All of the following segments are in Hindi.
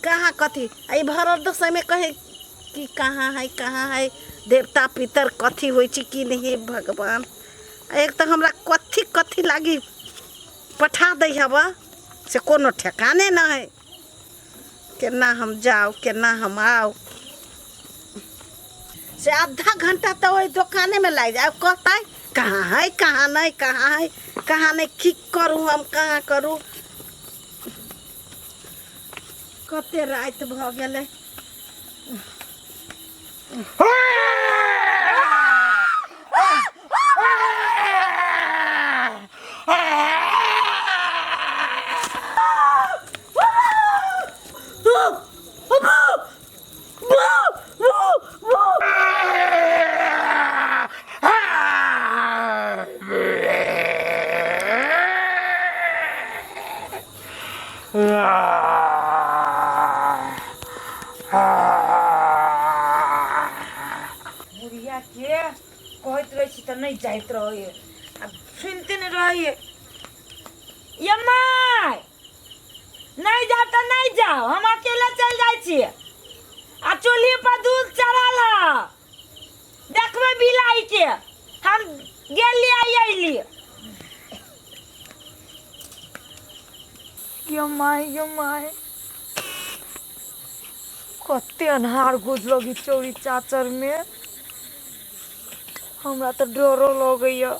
कहाँ कथी आई भरल दशा में कहे कि कहाँ है देवता पितर कथी होई छी कि नहीं भगवान। एक तो हमरा कथी कथी लागी पठा दे हवा से कोनो ठेकाने ना है। केना हम जाओ केना हम आओ से आधा घंटा तो वही दुकाने में लग जाए कहता है कहाँ है कहाँ नहीं की करूँ हम कहाँ करूँ। कते रात भ गेले बुढ़िया के कहत रही तो नहीं जाइत रही अब सुनते नहीं रही। ये माय नहीं जाओ तो नहीं जाओ हम अकेले चल जाए आ चूल्ही पर दूध चढ़ाल देखबे बिलाई के हम गेलिए ये माय कते अन्हार गुजलोगी चौरी चाचर में हमरा तो डरो लगैया।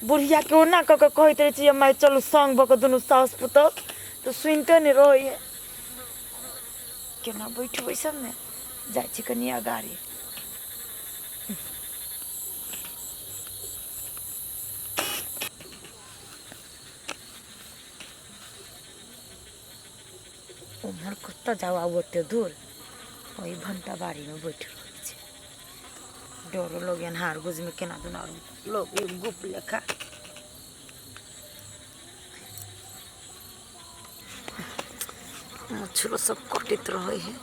बुढ़िया के ओना क के कहते रहे छी मैं चलू संग भ के दुनू सास पुतोह तो सुनते नहीं रही है। केना बैठबै सब में जाय छी कनी अगाड़ी। उम्हर कत्ता जाओ आब ओते दूर वही घंटा बाड़ी में बैठ रही छे डरो लोग अन्हार गुज में केना दुना लोग एक गुप लेखा मच्छरों सब कटित रहे है।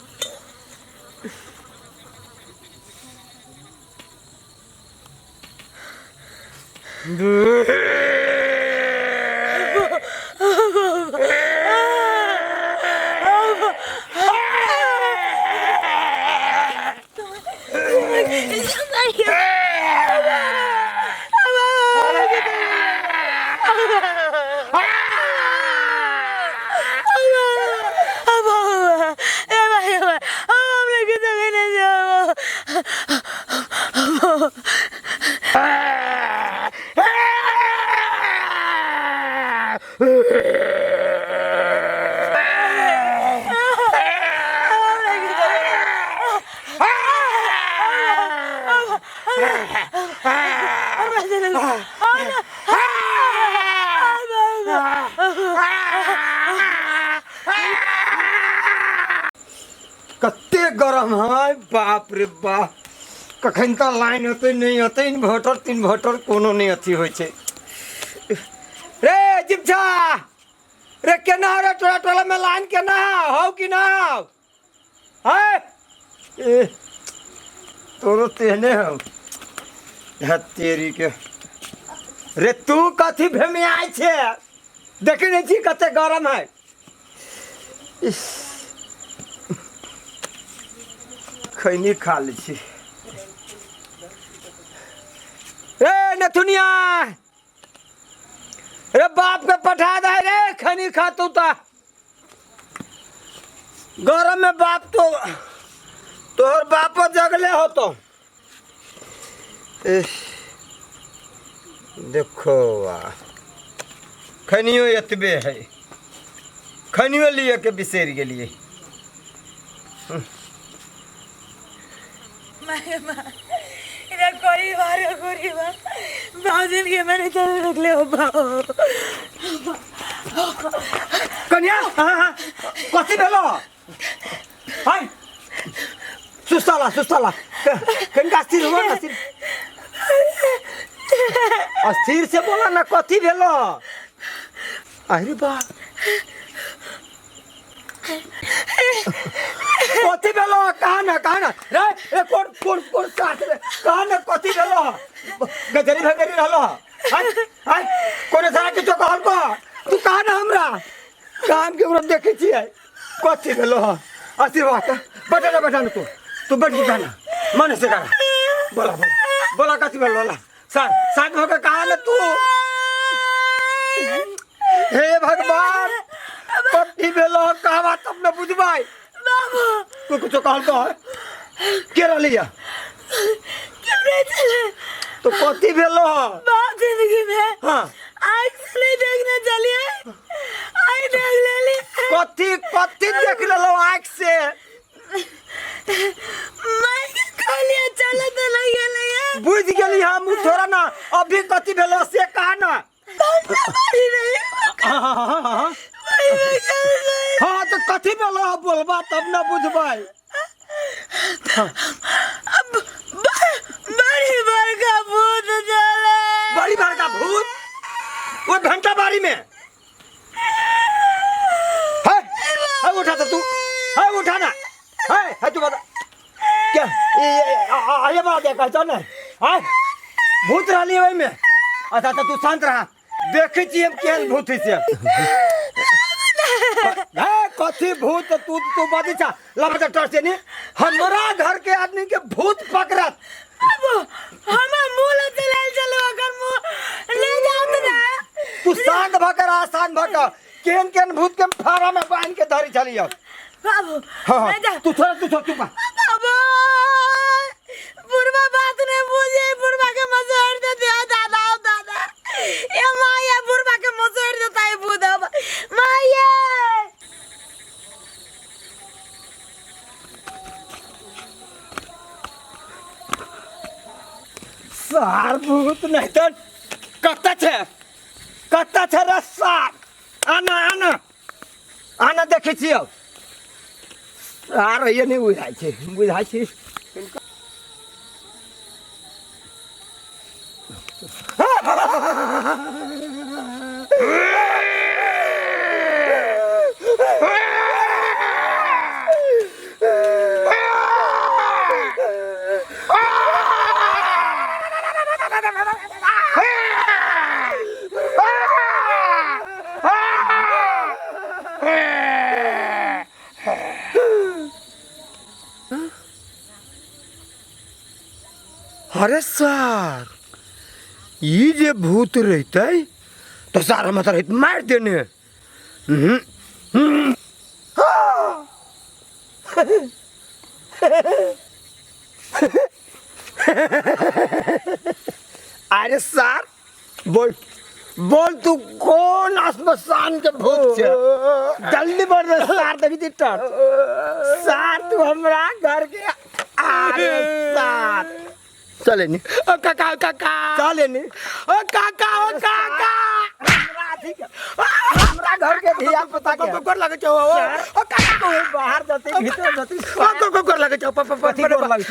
कत्ते गरम है बाप रे बाप कखन तक लाइन होते नहीं होते इन्वर्टर कोनो नहीं अथी हो रे जिप्छा रे केना रे टोला टोला में लाइन केना हो कि ना है ए तोरो तेने हो तेरी के रे तू कथी भेमे आइ छे देखि नहीं छी कते गरम है। खैनी खा ली छी रे नथुनिया रे बाप के पठा दे रे खैनी खा तू ता गरम में बाप तो तोहर बाप जगले हो तो देखो खनियो एतबे है खनियो लिए के बिसेर गेलिए। इधर कोई बाजिल के मैंने चल निकले हो बाओ कन्या कथी भेलो हाय सुस्ताला कनिका स्थिर हो ना स्थिर से बोला ना कथी भेलो अरे बा कथी भेलो कहा ना रे ए कोन काट रे कहा ना कथी भेलो गजरी भगरी रहलो हाय कोने सारा किछो कहल को तू कहा ना हमरा काम के ओर देखे छी कथी भेलो आशीर्वाद बैठा ना तू बैठ जाना मन से करा बोला कथी भेलो ला साथ होकर कहा ना तू हे भगवान कथी भेलो कहा बात अपने बुझबाई बाबू तू कुछ कहल तो है के रलिया तो कथी भेलो बहुत जिंदगी में हां आँख से नहीं देखने चलिए आई देख ले ली कथी देख लेलो आँख से मैं कहलिए चले तो नहीं गेले बुझ गेली हम थोड़ा ना अभी कथी भेलो से कहा ना हाँ तो कथी भेलो बोलबा तब ना बुझबाई अब बड़ी बड़का भूत चले बड़ी बड़का भूत वो घंटा बारी में है उठा तो तू है उठा ना है तू बता क्या ये बात है कहता ना है भूत रहली वही में अच्छा तो तू शांत रहा देखे छी हम केहन भूत है से कथी भूत तू बादी छा लबटा टर्च नहीं हमरा घर के आदमी के भूत पकड़त अब हमें मुंह ले चलो अगर मुंह ले जाओ तो ना तू शांत भकर आसान भकर केन भूत के फारा में बांध के धरी चली अब बाबू हाँ तू थोड़ा चुप बाबू बुढ़वा बात ने बुझे बुढ़वा के मसोड़ दे दिया दादा ये माया बुढ़वा के मसोड़ देता है बुढ़ा माया सार भूत नहीं तो कत्ता छे रे सार आना देखे छियो सार ये नहीं बुझाई छे अरे सार ये जे भूत रहते तो सारा मतलब मार देने अरे सार बोल तू कौन आसमान के भूत छे जल्दी बोल रे सार देखी सार तू हमरा घर के अरे सार चले नी ओ काका चले नी ओ काका हमरा घर के धिया पुता के कोकर लगे छो ओ काका को बाहर जाते भीतर जाते ओ कोकर लगे छो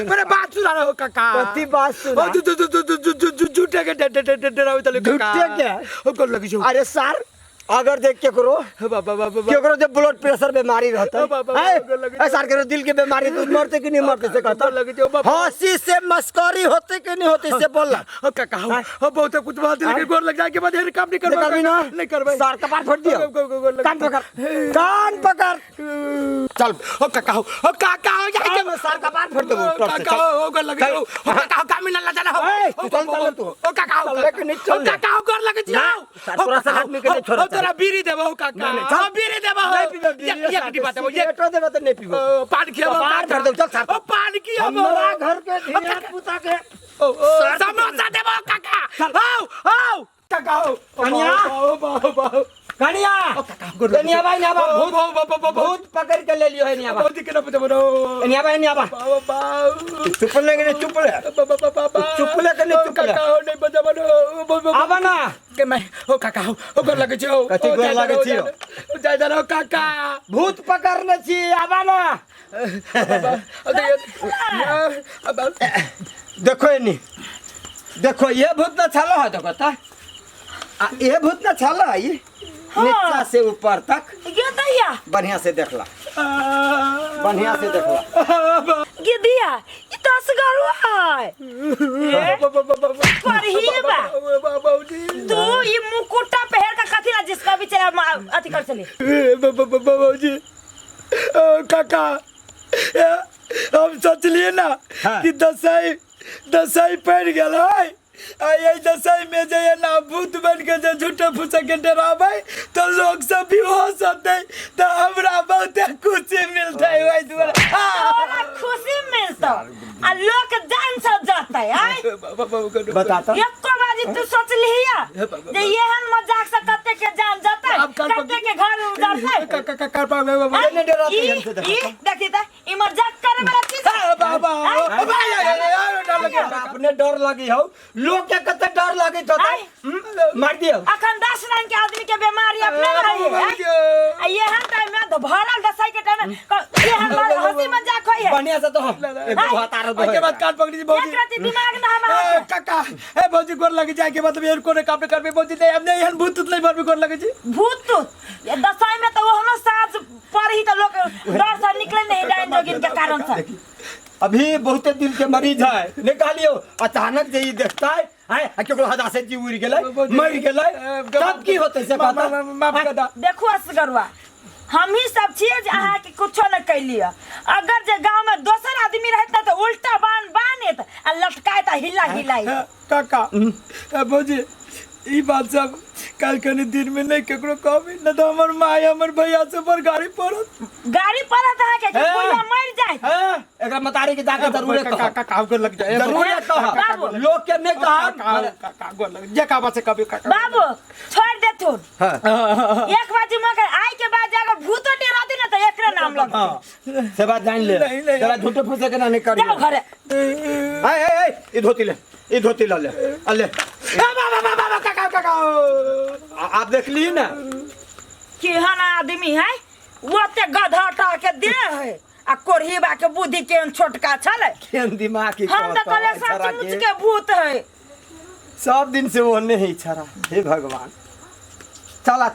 मेरे बात सुना हो काका कथी बात सुना ओ झूठे के डरावे तले काका झूठे के ओ कोकर लगे छो अरे सर अगर देख के करो केकरो जब ब्लड प्रेशर बीमारी रहता है सर के दिल की बीमारी तो मरते कि नहीं मरते से कहता हंसी से मस्करी होते कि नहीं होते से बोलना ओ काका हो बहुत कुछ बात लेकिन गोर लग जाए के बाद काम नहीं कर पाएगा ना नहीं कर भाई सर कपार फोड़ दियो कान पकड़ चल ओ काका हो जाए के सर कपार फोड़ दो काका हो गोर लग जाओ ओ काका काम ना ला जाना हो चल तू ओ काका हो लेकिन नहीं चल काका हो गोर लग जाओ थोड़ा सा आदमी के नहीं छोड़ तेरा बीड़ी देबो काका हां बीड़ी देबो एक डिब्बा देबो एक तो देबो तो नहीं पीबो पान खियाबो पान कर दो चल ओ पान खियाबो हमरा घर के धिया पुता के समोसा देबो काका आओ काका हो कनिया बाओ कनिया कनिया भाई ना भूत पकड़ के ले लियो है निया बहुत के ना देबो निया भाई चुप ले चुप ले के नहीं चुप ले नहीं बजाबो आबा ना के मैं ओ काका ओ गोर लगे छो कथि गोर लगे छियो जाय जानो काका भूत पकड़ने छी आबा ना देखो ये भूत ना छालो है देखो ता ये भूत ना छालो है ये नीचे से ऊपर तक ये दैया बढ़िया से देखला ये दिया ये तो असगरु है पर ही बा तू ये मुकुटा पहन का कथी ना जिसका भी चला अति कर चले बाबूजी काका हम सोचलिए ना कि दसाई पड़ गल है ये दसाई में जे ना भूत बन के जे झूठे फूसे के डरावे तो लोग सब भी हो सकते तो हमरा बहुत खुशी मिलता है वही तोरा खुशी मिलता आ लोग जान से जाता है बताता एको बाजी तू सोच लिया जे एहन मजाक से कते के जान जाता है कते के घर उजाड़ता है कर पावे नहीं डराते हम से देखी त ई मजाक करे वाला चीज है बाबा अपने डर लगी हो लोग के कते डर लगे तो मार दियो अखन 10 रंग के आदमी के बीमारी अपने रही है ये हर टाइम में तो भरल दसाई के टाइम में ये हम हंसी मजाक होई है बढ़िया से तो एक बात आ रहा है के बाद कान पकड़ी जी एक रात दिमाग ना हम काका ए भौजी गोर लगी जाए के मतलब यार कोने काम करबे भौजी नहीं हमने यहन भूत नहीं मारबे गोर लगे जी भूत ये दसाई में तो वो साज पर ही तो लोग डर से निकले नहीं डाइन जोगिन के कारण से अभी बहुत दिल के मरीज है निकालियो अचानक जे ही देखता है केकरो हदा से जी उड़ गेलै मर गेलै तब की होतै से पता माफ कर दा देखो असगरवा हम ही सब छिए जे अहाँ के कुछो न कैलिए अगर जे गांव में दोसर आदमी रहत तो उल्टा बानेत आ लटकायत हिलाई काका भौजी ई बात सब कल कनी दिन में नहीं केकरो कहबे न तो हमर माय हमर भैया से पर गाड़ी पड़त है के कोई मर जाए एकरा मतारी के जाके जरूर काका काम कर लग जाए जरूर कहा लोग के नहीं कहा काका गोर लग जे काबा से कभी काका बाबू छोड़ दे तू एक बाजी मगर आई के बाद जाकर भूतो डेरा दी ना तो एकरे नाम लग से बात जान ले तेरा झूठे फूसे के ना नहीं कर जाओ घरे ए ये धोती ले ले बाबा काका आप देख ली ना केहन आदमी है वो ते गधा टाल के दे है आ कोढ़ीबा के बुद्धि केहन छोटका छले केहन दिमाग की हम तो कले सचमुच के भूत है सब दिन से वो नहीं छरा हे भगवान चला